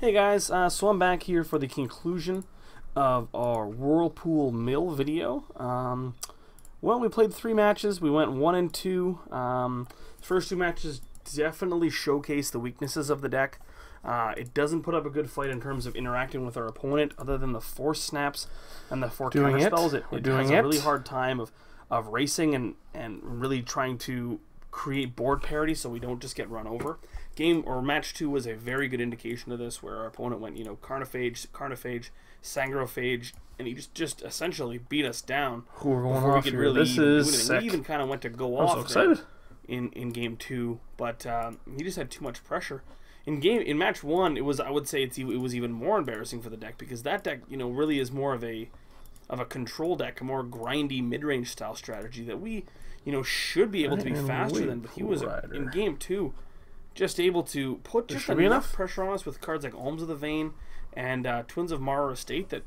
Hey guys, so I'm back here for the conclusion of our Whirlpool Mill video. Well, we played 3 matches. We went 1 and 2. First 2 matches definitely showcase the weaknesses of the deck. It doesn't put up a good fight in terms of interacting with our opponent, other than the force snaps and the 4 counter spells. It has a really hard time of racing and really trying to create board parity so we don't just get run over. Match 2 was a very good indication of this, where our opponent went, Carnophage, Sangrophage, and he just essentially beat us down. We're going off here. This is sick. We even kind of went to go off. I'm so excited. In game 2, but he just had too much pressure. In match 1, I would say it was even more embarrassing for the deck, because that deck really is more of a control deck, a more grindy mid-range style strategy that we should be able to be faster than. But he was in game 2 just able to put just enough pressure on us with cards like Alms of the Vein and Twins of Mara Estate that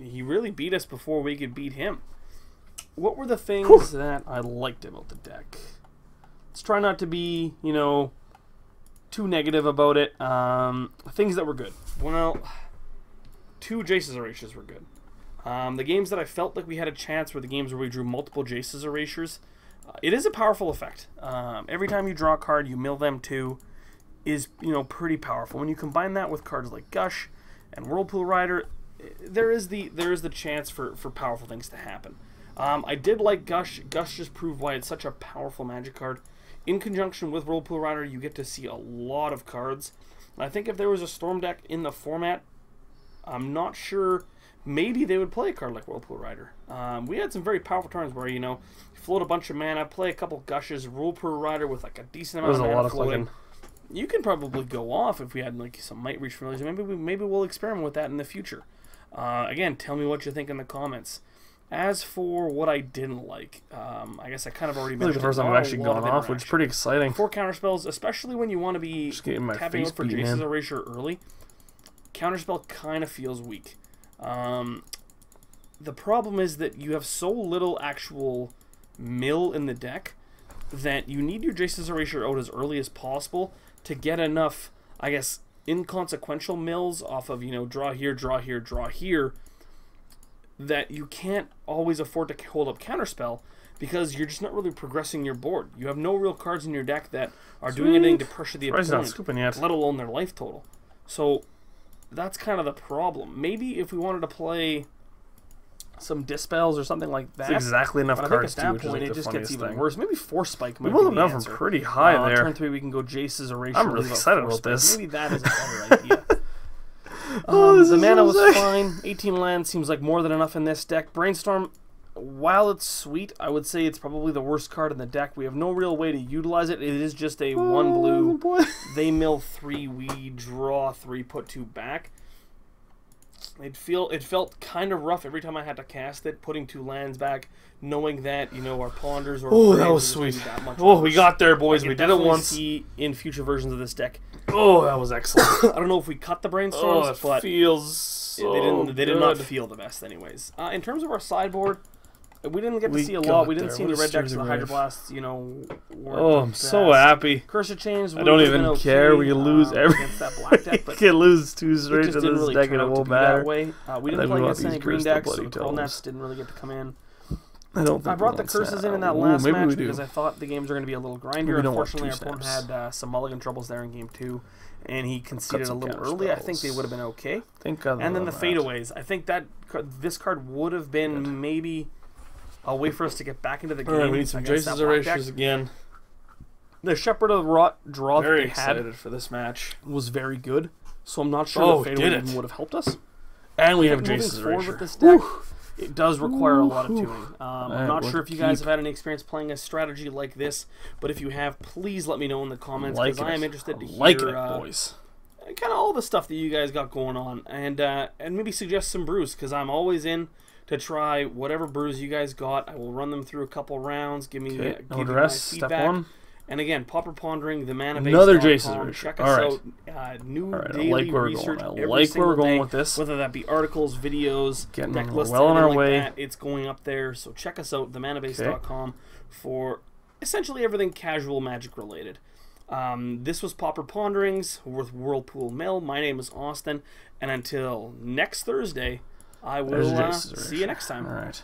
he really beat us before we could beat him. What were the things that I liked about the deck? Let's try not to be, too negative about it. Things that were good. Well, 2 Jace's Erasures were good. The games that I felt like we had a chance were the games where we drew multiple Jace's Erasures. It is a powerful effect. Every time you draw a card, you mill them too, is pretty powerful. When you combine that with cards like Gush and Whirlpool Rider, there is the chance for powerful things to happen. I did like Gush. Gush just proved why it's such a powerful Magic card. In conjunction with Whirlpool Rider, you get to see a lot of cards. And I think if there was a Storm deck in the format, I'm not sure. Maybe they would play a card like Whirlpool Rider. We had some very powerful turns where, float a bunch of mana, play a couple Gushes, Whirlpool Rider with like a decent amount of mana floating. You can probably go off if we had like some Might Reach Familiars. Maybe we'll experiment with that in the future. Again, tell me what you think in the comments. As for what I didn't like, I guess I kind of already mentioned. The first time I've actually gone off, which is pretty exciting. 4 counterspells, especially when you want to be tapping out for Jace's Erasure early. Counterspell kind of feels weak. The problem is that you have so little actual mill in the deck that you need your Jace's Erasure out as early as possible to get enough, I guess, inconsequential mills off of, draw here, draw here, draw here, that you can't always afford to hold up Counterspell, because you're just not really progressing your board. You have no real cards in your deck that are doing anything to pressure the opponent, let alone their life total. So that's kind of the problem. Maybe if we wanted to play some Dispels or something like that. That's exactly enough cards too, which is like the just gets even worse. Maybe Force Spike might be the answer. From pretty high there. Turn 3 we can go Jace's Erasure. I'm really excited about this. Maybe that is a better idea. The mana was fine. 18 lands seems like more than enough in this deck. Brainstorm, while it's sweet, I would say it's probably the worst card in the deck. We have no real way to utilize it. It is just a 1 blue. They mill 3, we draw 3, put 2 back. It felt kind of rough every time I had to cast it, putting 2 lands back, knowing that our ponders or that was sweet. We got there, boys. We did it once. See in future versions of this deck. Oh, that was excellent. I don't know if we cut the brainstorms, but feels so they did not feel the best, anyways. In terms of our sideboard, we didn't get to see a lot. We didn't see any red decks of the Hydroblasts. I'm so happy. Cursor Chains. I don't even care. We can lose against that black deck. But we can lose 2 straight to this deck, and it won't matter. We didn't play against any green decks, so Pearl Nets didn't really get to come in. I brought the curses in that last match because I thought the games were going to be a little grindier. Unfortunately, our opponent had some mulligan troubles there in game 2, and he conceded a little early. I think they would have been okay. And then the fadeaways. I think that this card would have been maybe a way for us to get back into the game. Alright, we need some Jace's Erasures again. The Shepherd of Rot draw very that they had excited for this match was very good, so I'm not sure the fadeaway even would have helped us. And we have Jace's Erasure. With this deck, it does require a lot of tuning. I'm not sure if you guys have had any experience playing a strategy like this, but if you have, please let me know in the comments, because I am interested to hear boys. Kind of all the stuff that you guys got going on, and maybe suggest some brews, because I'm always in to try whatever brews you guys got. I will run them through a couple rounds. Give me my feedback. Step 1. And again, Pauper Pondering, the mana base. Another Jace's Erasure. Check us out. New daily research. I like where we're going with this. Whether that be articles, videos, getting deck lists, well on our way. That, it's going up there. So check us out, themanabase.com, for essentially everything casual Magic related. This was Pauper Ponderings with Whirlpool Mill. My name is Austin, and until next Thursday, I will see you next time. All right.